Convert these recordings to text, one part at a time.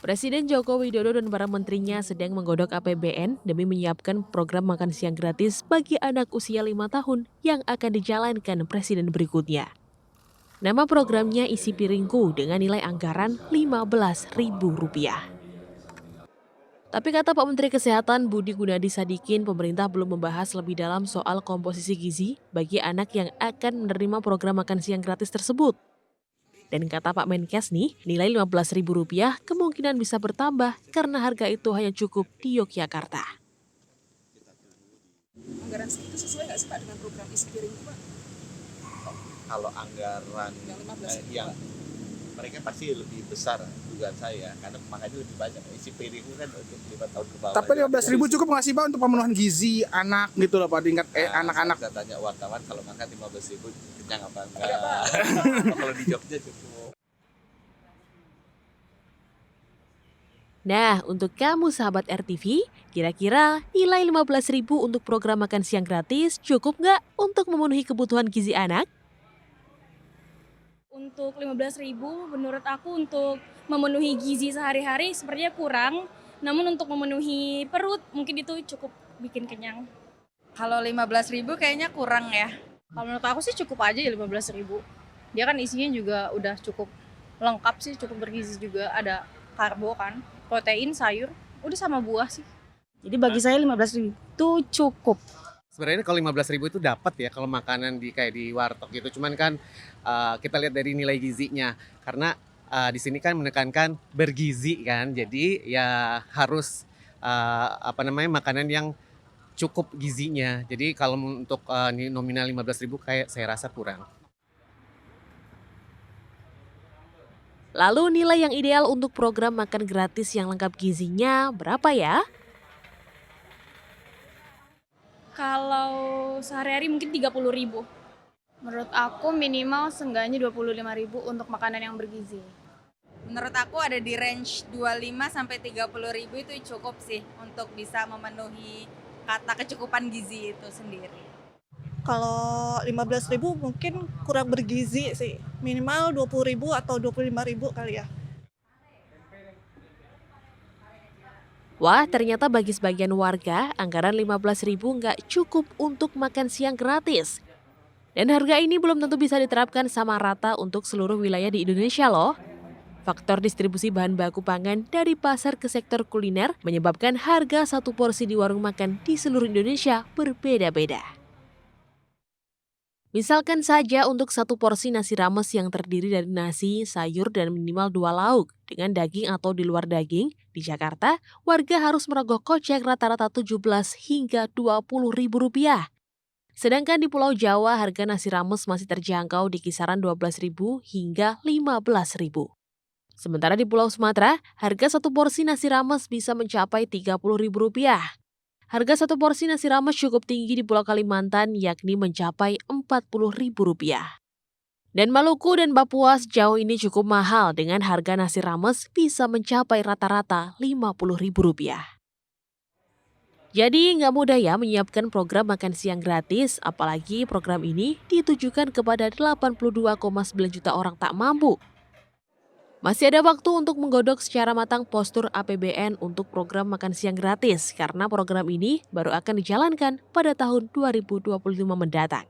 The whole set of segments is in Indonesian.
Presiden Joko Widodo dan para menterinya sedang menggodok APBN demi menyiapkan program makan siang gratis bagi anak usia 5 tahun yang akan dijalankan presiden berikutnya. Nama programnya Isi Piringku dengan nilai anggaran Rp15.000. Tapi kata Pak Menteri Kesehatan Budi Gunadi Sadikin, pemerintah belum membahas lebih dalam soal komposisi gizi bagi anak yang akan menerima program makan siang gratis tersebut. Dan kata Pak Menkes nih, nilai Rp15.000 kemungkinan bisa bertambah karena harga itu hanya cukup di Yogyakarta. Anggaran segitu sesuai nggak sih Pak dengan program Isi Piringku Pak? Kalau anggaran Yang 15.000 yang Pak. mereka pasti lebih besar dugaan saya karena makanya lebih banyak. Isi piringku kan untuk 5 tahun ke bawah. Tapi 15.000 cukup nggak sih Pak untuk pemenuhan gizi anak gitu loh Pak, tingkat anak-anak? Saya tanya wartawan kalau makan 15.000 kenyang apa enggak? Kalau di Jogja cukup. Nah, untuk kamu sahabat RTV, kira-kira nilai Rp15.000 untuk program makan siang gratis cukup nggak untuk memenuhi kebutuhan gizi anak? Untuk 15.000 menurut aku untuk memenuhi gizi sehari-hari sepertinya kurang. Namun untuk memenuhi perut mungkin itu cukup bikin kenyang. Kalau 15.000 kayaknya kurang ya. Kalau menurut aku sih cukup aja ya 15.000. Dia kan isinya juga udah cukup lengkap sih, cukup bergizi juga. Ada karbo kan, protein, sayur, udah sama buah sih. Jadi bagi saya 15.000 itu cukup. Sebenarnya kalau 15.000 itu dapat ya kalau makanan kayak di warteg gitu. Cuman kan kita lihat dari nilai gizinya. Karena di sini kan menekankan bergizi kan. Jadi ya harus makanan yang cukup gizinya. Jadi kalau untuk nominal 15.000 kayak saya rasa kurang. Lalu nilai yang ideal untuk program makan gratis yang lengkap gizinya berapa ya? Kalau sehari-hari mungkin 30.000. Menurut aku minimal seenggaknya 25.000 untuk makanan yang bergizi. Menurut aku ada di range 25 sampai 30.000 itu cukup sih untuk bisa memenuhi kata kecukupan gizi itu sendiri. Kalau 15.000 mungkin kurang bergizi sih. Minimal 20.000 atau 25.000 kali ya. Wah, ternyata bagi sebagian warga, anggaran Rp15.000 nggak cukup untuk makan siang gratis. Dan harga ini belum tentu bisa diterapkan sama rata untuk seluruh wilayah di Indonesia loh. Faktor distribusi bahan baku pangan dari pasar ke sektor kuliner menyebabkan harga satu porsi di warung makan di seluruh Indonesia berbeda-beda. Misalkan saja untuk satu porsi nasi rames yang terdiri dari nasi, sayur, dan minimal 2 lauk dengan daging atau di luar daging, di Jakarta, warga harus merogoh kocek rata-rata Rp17 hingga Rp20.000. Sedangkan di Pulau Jawa, harga nasi rames masih terjangkau di kisaran Rp12.000 hingga Rp15.000. Sementara di Pulau Sumatera, harga satu porsi nasi rames bisa mencapai Rp30.000. Harga satu porsi nasi rames cukup tinggi di Pulau Kalimantan, yakni mencapai Rp40.000. Dan Maluku dan Papua sejauh ini cukup mahal dengan harga nasi rames bisa mencapai rata-rata Rp50.000. Jadi nggak mudah ya menyiapkan program makan siang gratis, apalagi program ini ditujukan kepada 82,9 juta orang tak mampu. Masih ada waktu untuk menggodok secara matang postur APBN untuk program makan siang gratis karena program ini baru akan dijalankan pada tahun 2025 mendatang.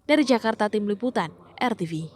Dari Jakarta, Tim Liputan, RTV.